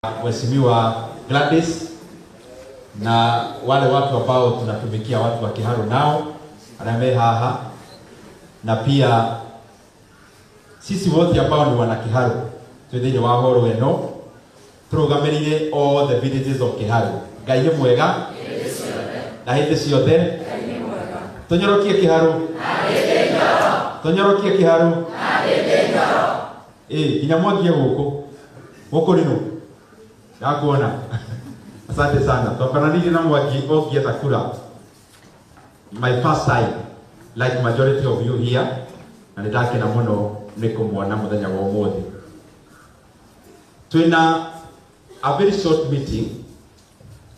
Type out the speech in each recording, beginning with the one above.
Mheshimiwa Gladys na wale watu ambao tunatumikia watu wa Kiharu nao aname haha, na pia sisi wote ambao ni wana Kiharu twithini wa horo eno turugamirire all the villages of Kiharu. Ngai ni mwega na hindi ciothe tunyorokie Kiharu, tunyorokie Kiharu nginya mwangie guku rino yakuona. Asante sana. Twakananire na mwaki ogietha kura. My first time like majority of you here, na ndakena muno nikumwona muthenya wa umuthi. Twina a very short meeting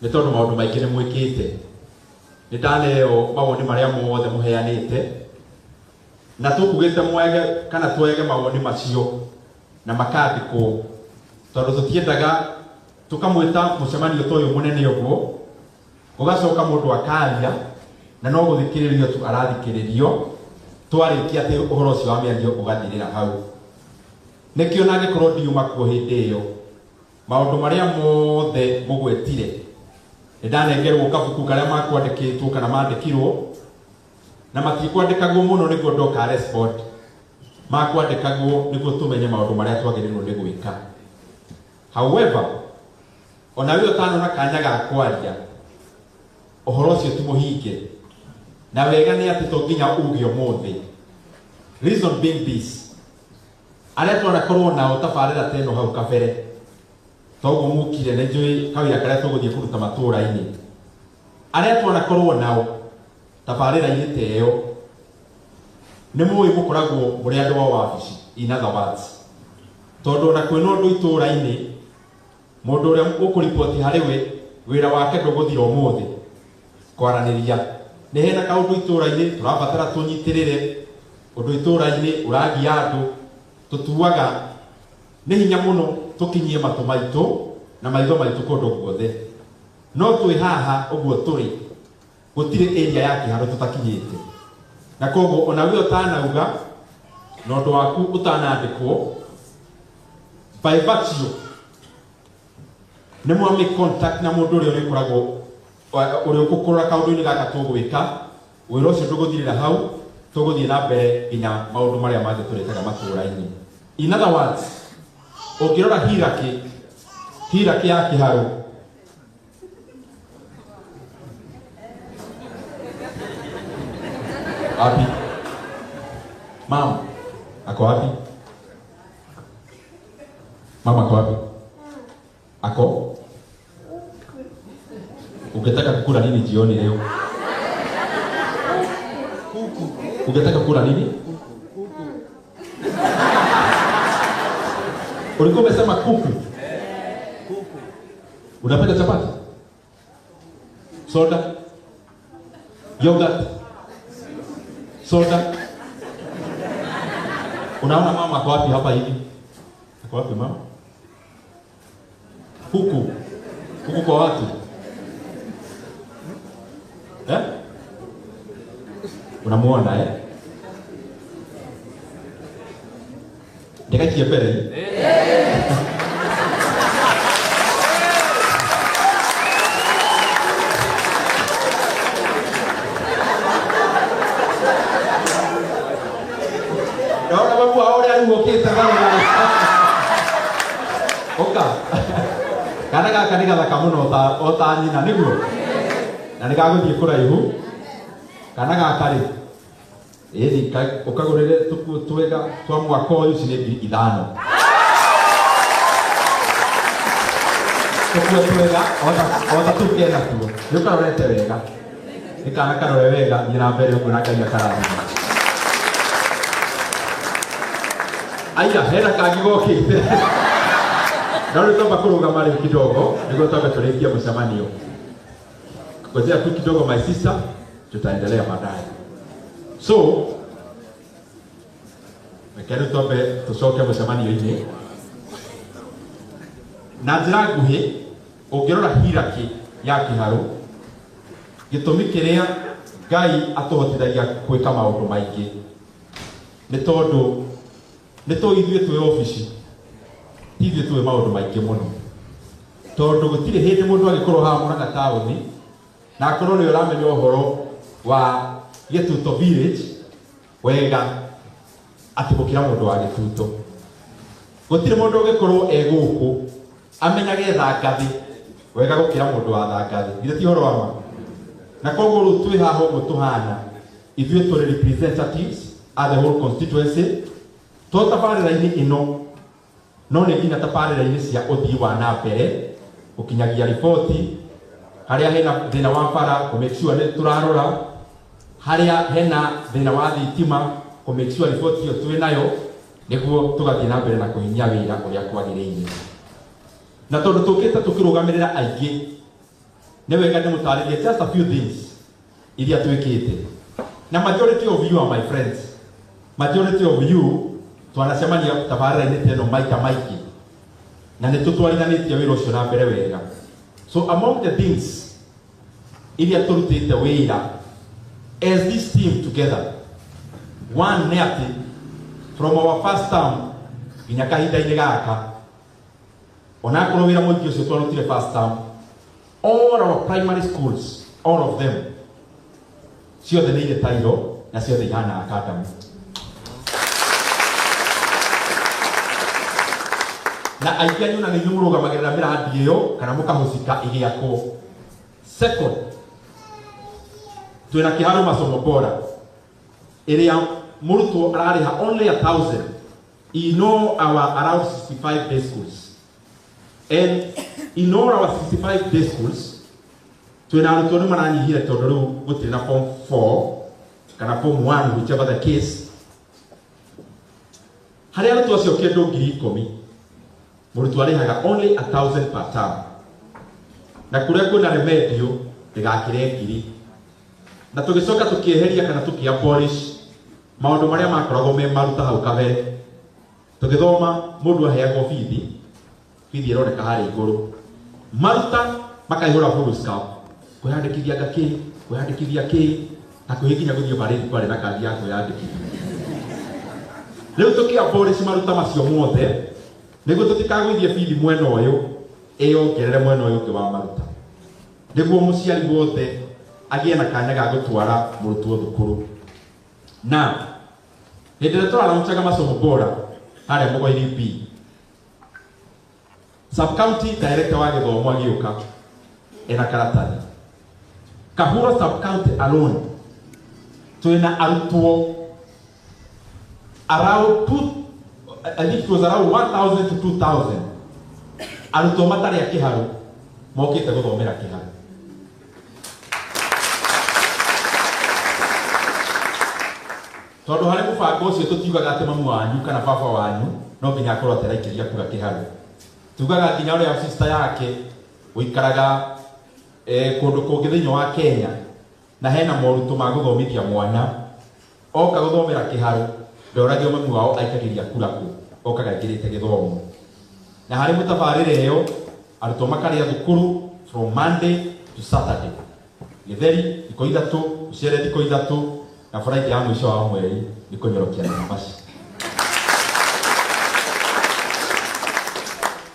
ni tondu maundu maingi ni mwikite. Ndaneo mawoni maria mothe muheanite na tukugite mwege kana twege mawoni macio na makandiko tondu tutiendaga tukamwita mucemanio toyo munene uguo ugacoka mundu akaria na no guthikiririo tu arathikiririo twarikia ati uhoro ucio wa miario ugathirira hau nikio na gikorwo ndiuma kuo hindi iyo maundu maria mothe mugwetire ndanengerwo kabuku karia makwandikitwo kana mandikirwo na matikwandikagwo muno niguo ndoka respond makwandikagwo niguo tumenye maundu maria twagirirwo ni gwika. However, ona wio tano na kanya ga kwaria uhoro ucio ti muhinge na wega ni ati tonginya ugio muthi. Reason being this, aria twanakorwo nao tabarira teno hau kabere togo mukire na njui kawira karia tuguthie kuruta matura-ini aria twanakorwo nao tabarira-ini teyo ni muyi mukoragwo muri andu wa wabici. In other words, tondu na kwina undu itura-ini mundu uria ukuripoti hariwe wira wake nduguthira umuthi kwaraniria ni hena kaundu itura-ini turabatara tunyitirire undu itura-ini uragia andu tutuaga ni hinya muno tukinyie matu maitu na maitho maitu kundu guothe no twi haha uguo turi gutire area ya Kiharu tutakinyite na koguo ona wi utanauga no ndu waku utanandikwo by virtue ni mwami contact na mundu uria urikoragwo uria ukukura kaundu-ini gaka tugwika wira ucio nduguthirira hau tuguthie na mbere nginya maundu maria mangĩ turetaga matura-ini. In other words, ukirora hierarchy ya Kiharu wapi mama ako wapi? Mama ako wapi? Ako ungetaka kukula nini jioni leo? Kuku. Ungetaka kukula nini? Kuku. Ulikuwa umesema kuku? Kuku. Unapenda chapati? Soda? Yogurt? Soda? Unaona mama ako wapi hapa hivi? Ako wapi mama? Kuku. Kuku kwa watu. Unamuona Ndikakie pere. Naona babu ahora alivoketa kama oka. Kana kanika la kamuno ota nyina niguo. Na nikaguthie kuraihu. Kana gakari edi ukagurire twega twa mwaka uyu ciringi 5 twega ota tukena tuo yukarorete wega nikana karore wega nyina mbere ugu nakaia karathi aya hera kagigokite ndio tutomba kurugama leo kidogo ndio tutomba tulikia mshamanio kwanza tu kidogo my sister tutaendelea baadaye. So mekero tobe tusoke mshamanio-ini na njira nguhi ungirora hierarchy ya Kiharu gitumi kiria Ngai atuhotithagia gwika maundu maingi ni tondu ithuĩ twĩ ofici ithuĩ twĩ maundu maingi muno tondu gutire hindi mundu agikorwo ha Murang'a tauni na akorwo ni uramenya uhoro wa Gituto village wega ati gukira mundu wa Gituto gutire mundu ugikorwo guku amenyage Thangathi wega gukira mundu wa Thangathi githĩ ti horo wa ma na koguo ru twi haha uguo tuhana ithuĩ tũrĩ representatives at the whole constituency to tabarĩra-inĩ ĩno no nĩ nginya tabarĩra-inĩ cia ũthii wa na mbere gũkinyagia riboti harĩa hena thĩna wa bara kũ make sure nĩ tũrarora harĩa hena thĩna wa thitima kũ make sure riboti ĩyo twĩ nayo nĩguo tũgathiĩ na mbere na kũhinyia wĩra ũrĩa kwagĩrĩire na tondũ tũkĩte tũkĩrũgamĩrĩra aingĩ nĩ wega ndĩmũtarĩrie just a few things iria twĩkĩte na majority of you are my friends majority of you twanacemania tabarĩra-inĩ teno maita maingĩ na nĩ tũtwarithanĩtie wĩra ũcio na mbere wega so among the things iria tũrutĩte wĩra as this team together one nĩ atĩ from our first term nginya kahinda-inĩ gaka onakorwo wĩra mũingĩ ũcio twarutire first term all our primary schools all of them ciothe nĩ irĩ tairo na ciothe ihana academy na aingĩ anyu na nĩ inyuĩ mũrũgamagĩrĩra mĩrandi ĩyo kana mũkahũcika ĩgĩakwo second twĩna kĩharo masomo bora ĩrĩa mũrutwo ararĩha only 1,000 in all our around 65 day schools and in all our 65 day schools twĩna arutwo nĩ maranyihire tondũ rĩu gũtirĩ na form 4 kana form 1 whichever the case harĩ arutwo acio kĩndũ 10,000 mũrutwo arĩhaga only 1,000 per term na kũrĩa kwĩna remedio ndĩgakĩre 1,000 na tũgĩcoka tũkĩeheria kana tũkĩabolish maũndũ marĩa makoragwo me maruta hau kabere tũgĩthoma mũndũ aheagwo bithi ĩroneka harĩ igũrũ maruta makaihũra full scout kwĩyandĩkithia kĩ hakuhĩ nginya gũthiĩ barĩri kwarĩ na kandi ya kwĩyandĩkithia rĩu tũkĩabolish maruta macio mothe nĩguo tũtikagũithie bithi mwena ũyũ ĩyongerere mwena ũyũ ũngĩ wa maruta nĩguo mũciari wothe agĩe na kanya ga gũtwara mũrutwo thukuru na hĩndĩ ĩrĩa tũrarutaga masomo bora harĩa Mũgũiri B sub county director wa gĩthomo agĩũka ena karatathi Kahuro sub county alone twĩna arutwo around I think it was around 1,000 to 2,000 arutwo matarĩ a kĩharo mokĩte gũthomera kĩharo tondũ harĩ mũbango ũcio tũtiugaga atĩ mamu wanyu kana baba wanyu no nginya akorwo ataraikĩria kura kĩharo tugaga nginya ũrĩa sister yake ũikaraga kũndũ kũngĩ thĩinĩ wa Kenya na hena moritũ ma gũthomithia mwana oka gũthomera kĩharo ndoragio mamu wao aikagĩria kura kũ okaga aingĩrĩte gĩthomo na harĩ mũtabarĩre ĩyo arutwo makarĩa thukuru from Monday to Saturday gĩtheri thikũ ithatũ mũcere thikũ ithatũ na Friday ya mũico wa mweri nĩ kũnyorokia nambasi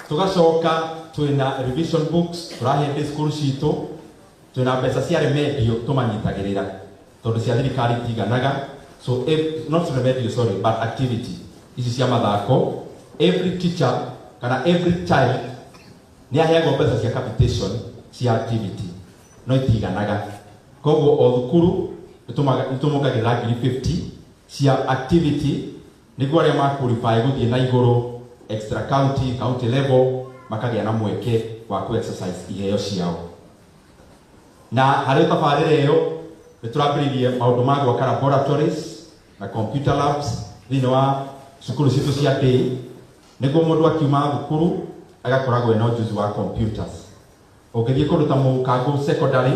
tugacoka twĩna revision books tũrahe school citũ twĩna mbeca cia remedio tũmanyitagĩrĩra tondũ cia thirikari itiganaga so not remedio sorry but activity ici cia mathako every teacher kana every child nĩ aheagwo mbeca cia capitation cia activity no itiganaga koguo o thukuru nĩtũmongagĩrĩra 50 cia activity nĩguo arĩa maqualify gũthiĩ na igũrũ extra county level makagĩa na mweke wa ku exercise iheo ciao na harĩ tabarĩra ĩyo nĩtũrambĩrĩirie maũndũ ma gwaka laboratories na computer labs thĩinĩ wa cukuru citũ cia day nĩguo mũndũ akiuma thukuru agakoragwo ena ũjuzi wa computers ũngĩthiĩ kũndũ ta Mũkango secondary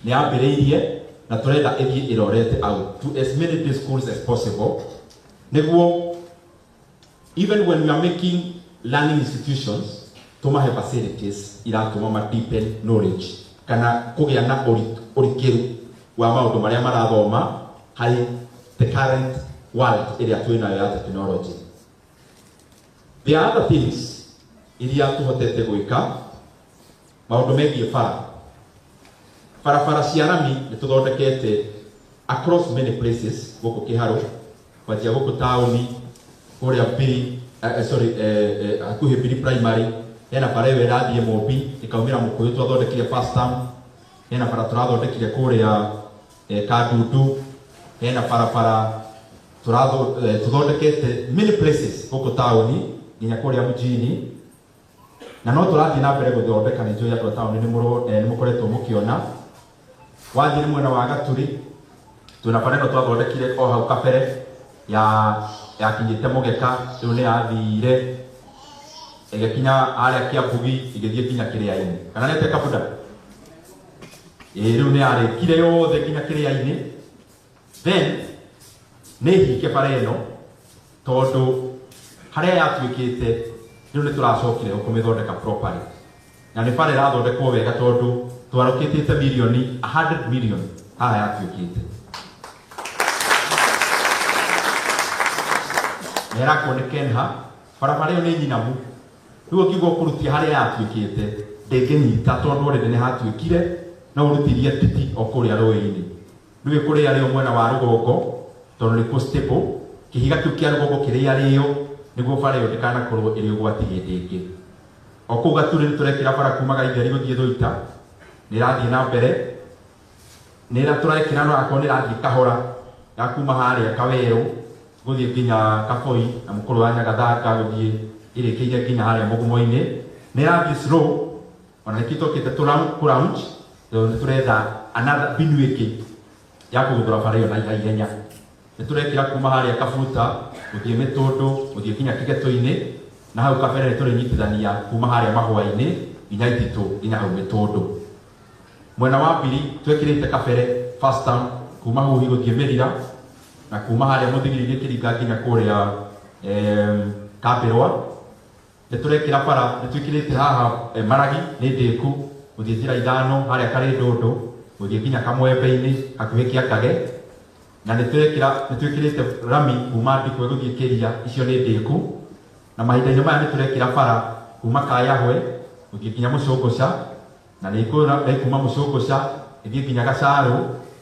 nĩ ambĩrĩirie na tũrenda ĩthiĩ ĩrorete out to as many schools as possible nĩguo even when we are making learning institutions tũmahe facilities iratũma ma deepen knowledge kana kũgĩa na ũrikĩru wa maũndũ marĩa marathoma harĩ the current world ĩrĩa twĩnayo ya technology. There are other things iria tũhotete gwĩka maundu megie barabara cia rami nĩ tũthondekete across many places gũkũ Kĩharũ, kwanjia gũkũ taũni kũrĩa Mbiri hakuhĩ Mbiri primary, hena bara ĩyo ĩrathiĩ Mombi ĩkaumĩra Mũkũyũ twathondekire first term, hena bara tũrathondekire kũrĩa Kandundu, hena barabara tũthondekete many places gũkũ taũni nginya kũrĩa mjini, na no tũrathiĩ na mbere gũthondeka. Nĩ njũĩ andũ a taũni nĩ mũkoretwo mũkĩona. Wathiĩ mwena wa Gaturi twĩna bara ĩno twathondekire o hau kabere yakinyĩte Mũgeka, rĩu nĩ yathire ĩgĩkinya harĩa Kĩambugi ĩgĩthiĩ kinya Kĩrĩa-inĩ, kana nĩte Kabunda, rĩu nĩ yarĩkire yothe kinya Kĩrĩa-inĩ. Then nĩ hike bara ĩno tondũ harĩa yatuĩkĩte rĩu nĩ tũracokire kũmĩthondeka properly, na nĩ bara ĩrathondekwo wega tondũ twarũkĩtĩte milioni 100 million haha yatuĩkĩte. Nĩrakwo nĩ Kenha, barabara ĩyo nĩ nyinamu, rĩu ũkiuga kũrutia harĩa yatuĩkĩte ndĩngĩnyita tondũ already nĩ hatuĩkire, no ũrutirie titi o kũrĩa rũĩ-inĩ. Rĩu kũrĩa rĩo mwena wa rũgongo tondũ nĩ kũ stable, kĩhiga kĩu kĩa rũgongo kĩrĩa rĩo nĩguo bara ĩyo ndĩkanakorwo ĩrĩ ũgwati hĩndĩ ĩngĩ. O kũu Gaturi nĩ tũrekĩra bara kuma Gaitheri gũthiĩ Thũita, nĩ ĩrathiĩ na mbere, nĩ tũrekĩra no akorwo nĩ ĩrathiĩ kahora ya kuma harĩa Kawerũ gũthiĩ nginya Kaboi na Mũkũrũ wa Nyagathanga gũthiĩ ĩrĩkĩire nginya harĩa Mũgumo-inĩ, nĩ ĩrathiĩ slow, ona nĩkĩ tũkĩte kũraunch tondũ nĩ tũretha another mbinu ĩngĩ ya kũgũthũra bara ĩyo na ihenya. Nĩ tũrekĩra kuma harĩa Kabuta gũthiĩ Mĩtũndũ gũthiĩ nginya Kĩgeto-inĩ, na hau kabere nĩ tũrĩnyitithania kuma harĩa Mahũa-inĩ nginya Ititũ nginya hau Mĩtũndũ. Mwena wa Mbiri twekĩrĩte kabere first term kuma Huhi gũthiĩ Mĩrira, na kuma harĩa Mũthigiri gĩkĩringa nginya kũrĩa Kambĩrwa. Nĩ tũrekĩra bara, nĩ twĩkĩrĩte haha Maragi nĩ ndĩku gũthiĩ njĩra ithano harĩa Karĩndũndũ gũthiĩ nginya Kamwembe-inĩ hakuhĩ Kĩangage, na nĩ twĩkĩrĩte rami kuma Ndikwe gũthiĩ Kĩria, icio nĩ ndĩku. Na mahinda-inĩ maya nĩ tũrekĩra bara kuma Kayahwe gũthiĩ nginya Mũcũngũca, na nĩ kuma Mũcũngũca ĩthiĩ nginya Gacarũ,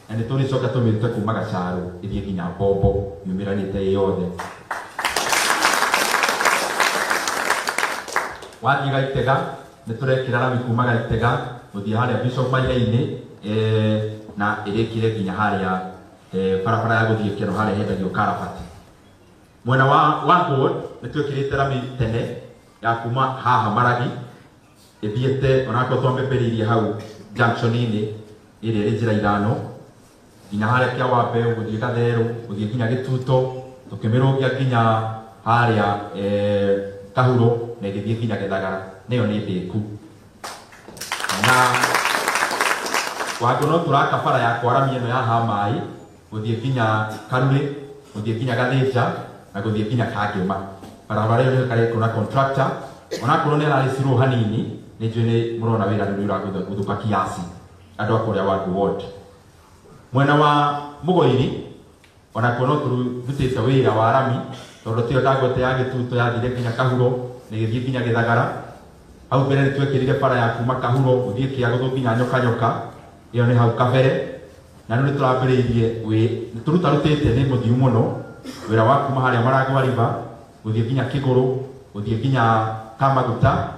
na nĩ tũrĩcoka tũmĩrute kuma Gacarũ ĩthiĩ nginya Mbombo yumĩranĩte yothe. Wathiĩ Gaitega nĩ tũrekĩra rami kuma Gaitega gũthiĩ harĩa Bishop Mahiga-inĩ na ĩrĩkire nginya harĩa barabara ya gũthiĩ Kĩero harĩa hendagio Karabati. Mwena wa Gold nĩ twĩkĩrĩte rami tene ya kuma haha Maragi ĩthiĩte onakorwo twambĩrĩirie hau junction-inĩ ĩrĩa ĩrĩ njĩra ithano nginya harĩa Kĩawambe gũthiĩ Gatherũ gũthiĩ nginya Gĩtuto, tũkĩmĩrũngia nginya harĩa Kahuro na ĩgĩthiĩ nginya Gĩthagara, nĩyo nĩ ndĩku. Na wangũ no tũraka bara ya kwaramia ĩno ya Hamaĩ gũthiĩ nginya Karurĩ gũthiĩ nginya Gathĩnja na gũthiĩ nginya Kangĩma. Barabara ĩyo nĩ karekwo na contractor, onakorwo nĩ ararĩ slow hanini, nĩ njũĩ nĩ mũrona wĩra nĩ ũragũthũka kiasi andũ a kũrĩa Wangũ ward. Mwena wa Mũgoiri onakorwo no tũrutĩte wĩra wa rami tondũ tĩyo Dangote ya Gĩtuto yathire nginya Kahuro na ĩgĩthiĩ nginya Gĩthagara. Hau mbere nĩ twekĩrire bara ya kuma Kahuro gũthiĩ Kĩagũthũ nginya Nyoka, ĩyo nĩ hau kabere, na nĩ tũrambĩrĩirie nĩ tũrutarutĩte nĩ mũthiu mũno wĩra wa kuma harĩa Maragwa River gũthiĩ nginya Kĩgũrũ gũthiĩ nginya Kamaguta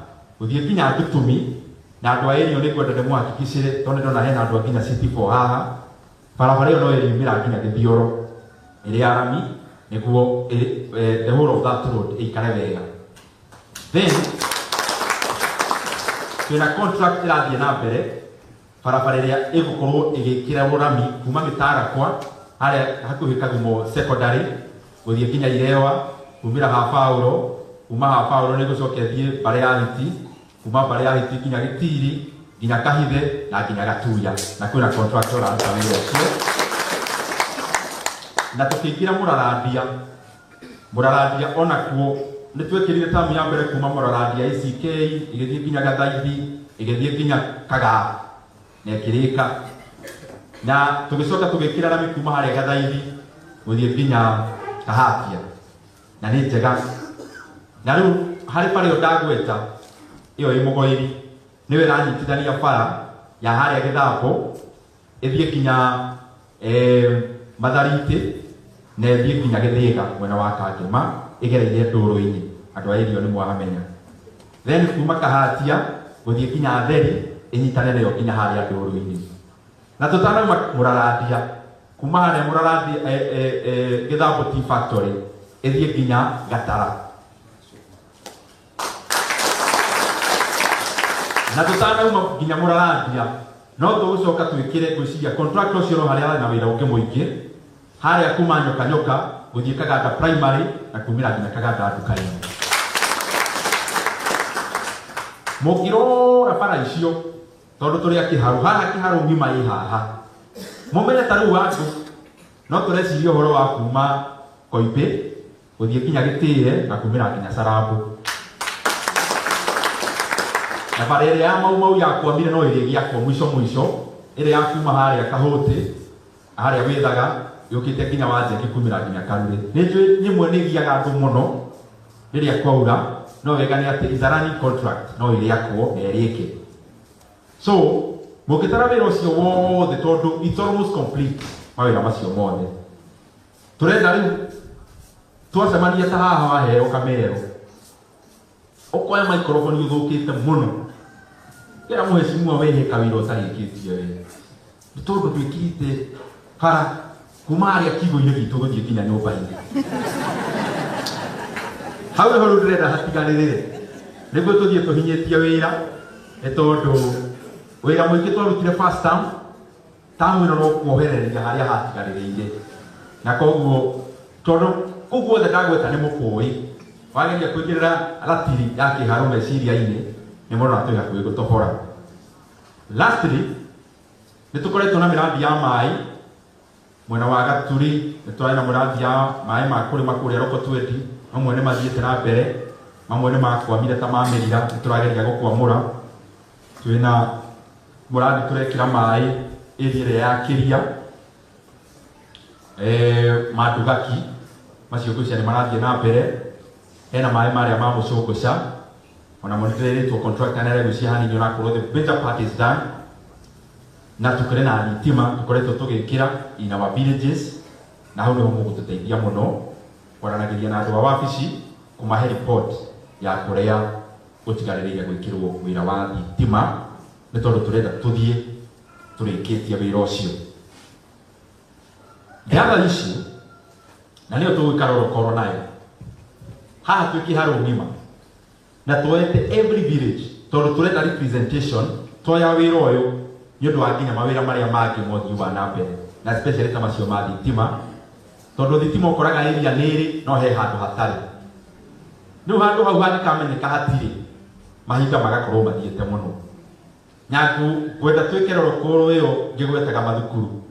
gũthiĩ nginya Ndutumi, na andũ a ĩrĩo nĩ ngwenda ndĩmũhakikicĩre tondũ ndona hena andũ a nginya City 4 haha. Barabara ĩyo no ĩriumĩra nginya Gĩthioro ĩrĩ ya rami nĩguo the whole of that road ĩikare wega. Then twĩna contract ĩrathiĩ na mbere barabara ĩrĩa ĩgũkorwo ĩgĩkĩrwo rami kuma Gĩtarakwa harĩa hakuhĩ Kagumo secondary gũthiĩ nginya Irewa, kumĩra ha Paulo, kuma ha Paulo nĩ gũcoka thiĩ bara ya Hiti, kuma bara ya Hiti nginya Gĩtiri nginya Kahithe na nginya Gatuya, na kwĩna contract ũraruta wĩra ũcio. Na tũkĩingĩra Mũrarandia onakuo nĩ twekĩrire tamu ya mbere kuma Mũrarandia ICK ĩgĩthiĩ nginya Gathaithi ĩgĩthiĩ nginya Kagaa na ĩkĩrĩka, na tũgĩcoka tũgĩkĩra rami kuma harĩa Gathaithi gũthiĩ nginya Kahapia, na nĩ njega. Na rĩu harĩ bara ĩyo ndagweta ĩyo ĩ Mũgoiri niwe ranyitithania bara ya haria Githambo ithie kinya Mathariti na ithie kinya Githiga mwena wa Kangema igereire Ndũrũ-inĩ andu airio ni mwahamenya. Then kuma Kahatia guthie kinya Theri inyitane nayo kinya haria Ndũrũ-inĩ. Na tutanauma Mũrarandia kuma haria Mũrarandia Githambo Tea Factory ithie kinya Gatara. Na tutanauma kinya Mũrarandia no tugucoka twikire gwiciria contractor ucio haria na wira ungi muingi haria kuma Nyoka guthie Kaganda primary na kumira kinya Kaganda nduka-ini. Mukiro bara icio tondu turi akiharu haha kiharu ngima i haha mumene taru waku no tureciria uhoro wa kuma Koipe guthie kinya Gitire na kumira kinya Sarabu. Na bara ĩrĩa ya mau yakwamire no ĩrĩa gĩakwo mwico ĩrĩa ya kuma haria Kahũti haria withaga yũkĩte nginya Wanjeki kumĩra nginya Karure. Nĩnjũĩ nyimwe nĩgiaga andũ mũno rĩrĩa kwaura no wega nĩ atĩ is a running contract no ĩrĩakwo na ĩrĩke. So mũngĩtara wĩra ũcio wothe tondũ it's almost complete mawĩra macio mothe tũrenda rĩu twacemania ta haha waheo kamero ũkoya microphone ũthũkĩte mũno kera mũhecimua wehe kawĩra ũtarĩkĩtie wega nĩ tondũ twĩkirite bara kuma harĩa kiugo-inĩ gitũ gũthiĩ kinya nyũmba-inĩ. Hau nĩho rĩu ndĩrenda hatigarĩrĩre nĩguo tũthiĩ tũhinyĩtie wĩra nĩ tondũ wĩra mũingĩ twarutire first term ĩno no kuohereria harĩa hatigarĩrĩire na koguo tondũ kũu guothe ndagweta nĩ mũkũĩ wageria kwĩngĩrĩra ratiri ya kĩharo meciria-inĩ nĩ mũrona twĩ hakuhĩ gũtobora. Lastly nĩ tũkoretwo na mĩrandi ya maĩ mwena wa Gaturi nĩ twarĩ na mĩrandi ya maĩ ma kũrĩma kũrĩa Rokotwendi mamwe nĩ mathiĩte na mbere mamwe nĩ makwamire ta mamĩrira nĩ tũrageria gũkwamũra. Twĩna mũrandi tũrekĩra maĩ area ĩrĩa ya Kĩria Mandugaki macio ngũcia nĩ marathiĩ na mbere. Hena maĩ marĩa ma Mũcũngũca ona monitoretwo contractor nĩ aregũcia hanini onakorwo the better part is done. Na tukĩrĩ na thitima tũkoretwo tũgĩkĩra in our villages na hau nĩho mũgũtũteithia mũno kwaranagĩria na andũ a wabici kũmahe report ya kũrĩa gũtigarĩrĩire gwĩkĩrwo wĩra wa thitima nĩ tondũ tũrenda tũthiĩ tũrĩkĩtie wĩra ũcio. The other issue na nĩyo tũgwĩkara orokoro nayo haha twĩkĩharo ng'ima na twete every village tondũ tũrenda representation twoya wĩra ũyũ nĩ ũndũ wa nginya mawĩra marĩa mangĩ mothiĩ wa na mbere na especially ta macio ma thitima tondũ thitima ũkoraga area nĩrĩ no he handũ hatarĩ. Rĩu handũ hau hangĩkamenyeka hatirĩ mahinda magakorwo mathiĩte mũno. Nyaku ngwenda twĩke rorokoro ĩyo ngĩgwetaga mathukuru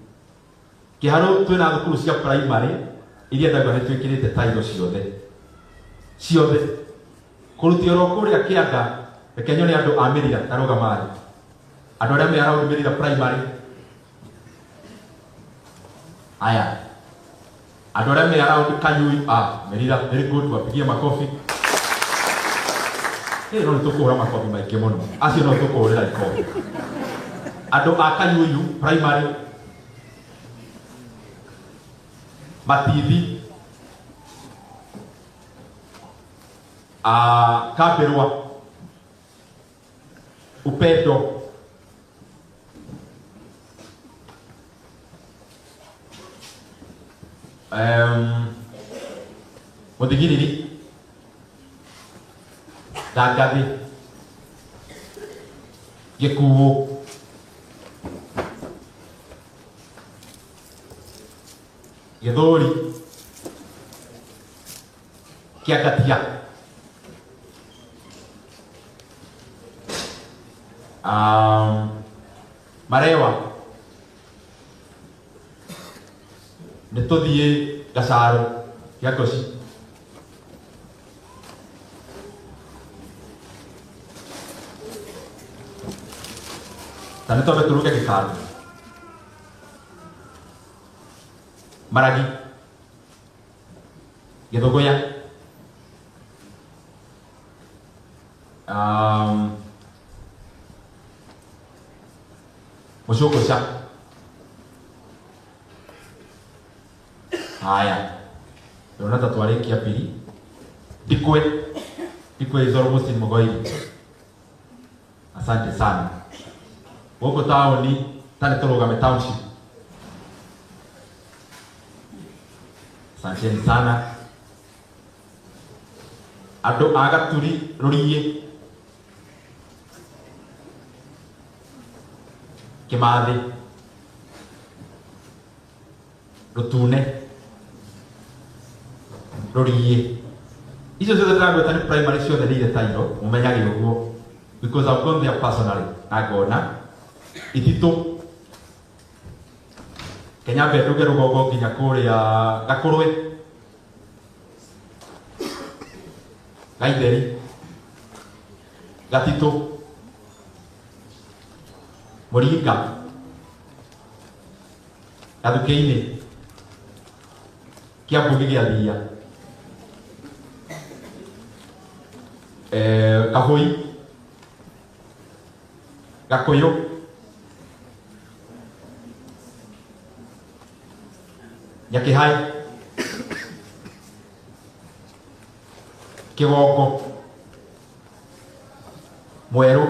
kĩharo twĩna thukuru cia primary iria ndauga nĩ twĩkĩrĩte tairo ciothe kũrutio ro kũrĩa Kĩanda reke nyone andũ a Mĩrira tarũga marĩ andũ arĩa me around Mĩrira primary aya andũ arĩa me around Kanyui Mĩrira very good wapigie makofi. No nĩ tũkũhũra makofi maingĩ mũno acio no tũkũhũrĩra ikofi. Andũ a Kanyui primary Matithi Kabirwa Upendo Muthigiriri Ndangathi Gĩkuũ Gĩthũri Kĩangatia Marewa nĩ tũthiĩ Gacaro gĩa Ngoci ta nĩ twambe tũrũke Gĩkaro Maragi Gĩthũngũya Mucogoca. Haya. Ndona ta twarĩkia mbiri. Ndikwe is almost in Mogoiri. Asante sana. Woko taoni tani tũrũgame township. Asanteni sana. Andũ a Gaturi Rũriĩ Kimathi Rũtune Rũriĩ. Icio ciothe ndĩragweta nĩ primary ciothe nĩ irĩ tairo, mũmenyage ũguo, because I've gone there personally na ngona Ititũ Kenyambe nduge rũgongo nginya kũrĩa Gakũrwe Gaitheri Gatitũ Mũringa Gathukĩ-inĩ Kĩambu gĩgĩathia Kahũi Gakũyũ Nyakĩhai Kĩgongo Mwerũ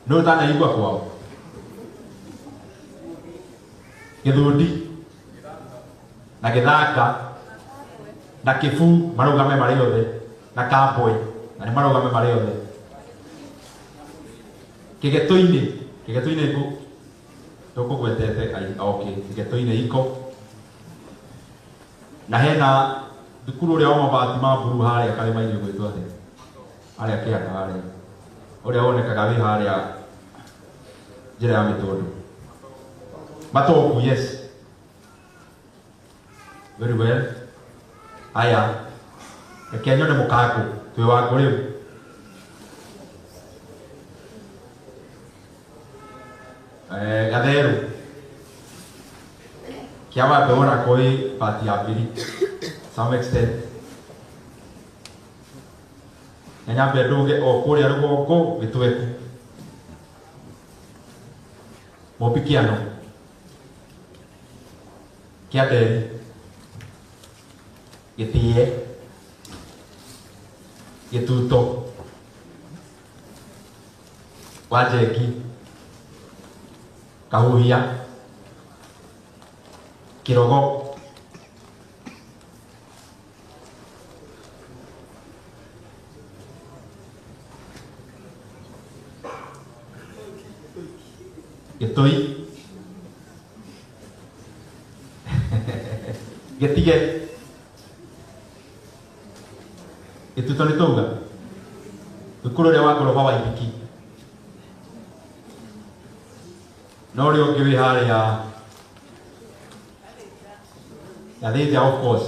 nĩ ũtanaigua kwao Gĩthũndi na Gĩthanga na Kĩbu marũgame marĩ othe na Kambwe na nĩ marũgame marĩ othe Kĩgetũ-inĩ kũ tũkũgwetete okay Kĩgetũ-inĩ iko na hena thukuru ũrĩa wa mabati ma mburu harĩa karĩma-inĩ gwĩtwo atĩa harĩa kĩanda harĩa ũrĩa wonekaga wĩ harĩa njĩra ya Mĩtũndũ Matoku, yes. Very well. Aya. Reke nyone mũkango twĩ wangu rĩu. Gatherũ kĩa wambe wona kũrĩ part ya mbiri some extent. Nyambe nduge o kũrĩa rũgongo Gĩtweku Mũbikiano Kĩamberi Gĩtĩe Gĩtuto Wanjengi Kahuhia Kĩrogo Gĩtũi Gĩtige Gĩtuto nĩ tauga thukuru ũrĩa wa ngoroba wa Ibiki no ũrĩa ũngĩ wĩ harĩa Gathĩnja of course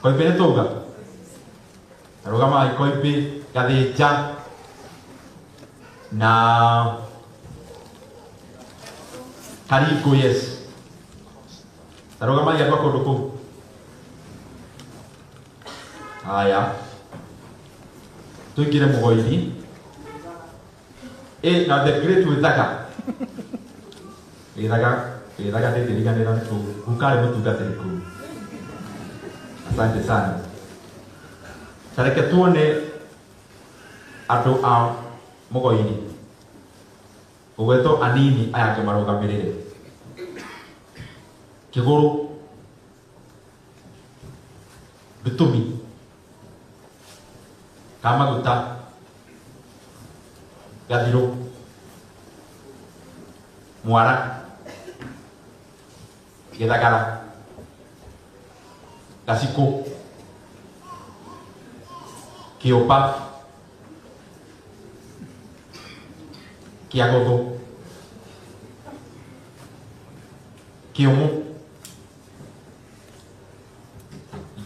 Koimbe nĩ tauga arũgamaga Koimbe Gathĩnja na Karingo, yes. Tarũgamagia kwa kũndũ kũu. Haya. Tũingĩre Mũgoiri. Na the great Gĩthaga. Gĩthaga ndĩndiriganĩra nĩ kũu. Gukarĩ mũtungatĩri kũu. Asante sana. Tareke tuone andũ a Mũgoiri. Ũgwetwo anini aya ngĩmarũgamĩrĩre. Kĩgũrũ Gĩtũmi Kamaguta Gathirũ Mwara Gĩthagara Gacikũ Kĩũmba Kĩagũthũ Kĩũmũ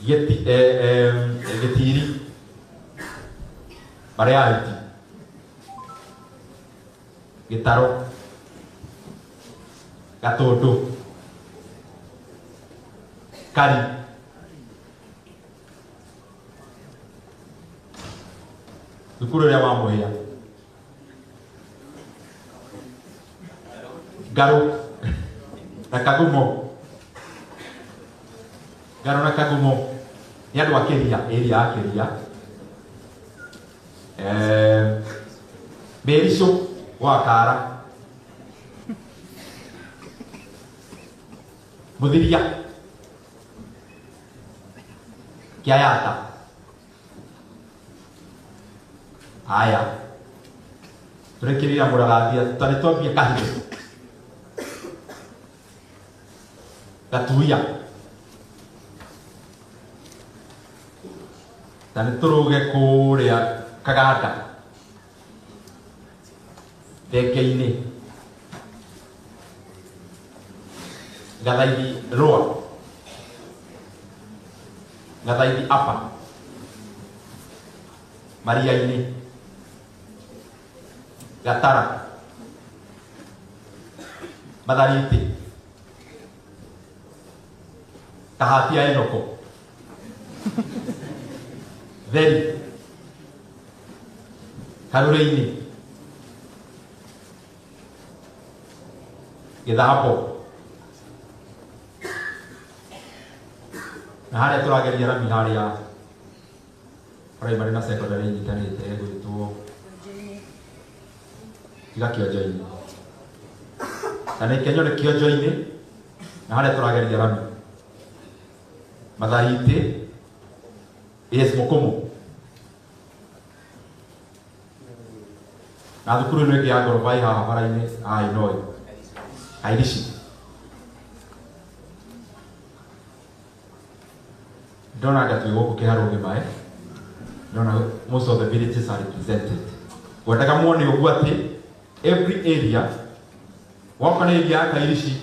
Gĩtiri Bariariti Gĩtarũ Gatũndũ Kari thukuru ya wa Muhia Garu na Kagumo Garu na Kagumo ni andu akiria area akiria Merico wa Kara Muthiria Kiayata aya turekirira muragathia tutari twambia kahiru Gatuia tani turuge kuria Kaganda Thenge-ini Gathaithi Lower Gathaithi Upper Maria-ini Gatara Mathariti Kahatia Enoko Theri Karure-ini Githapo na haria turageria rami haria primary na secondary nyitanite gwitwo tiga kionjo-ini kana ikenyo ni kionjo-ini na haria turageria rami Mathariti AS Mukumu na thukuru ino ingi ya ngoroba haha bara-ini inoi Airishi Dona got we walk Keharo Mai. Dona most of the villages are represented. Whatever money you got every area, walk on area Kairishi.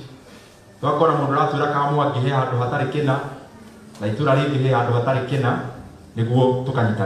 Wakona Mondratu Rakamu, Gihe, Hatari Kena, like Turari, Gihe, Hatari Kena, the go to Kanita.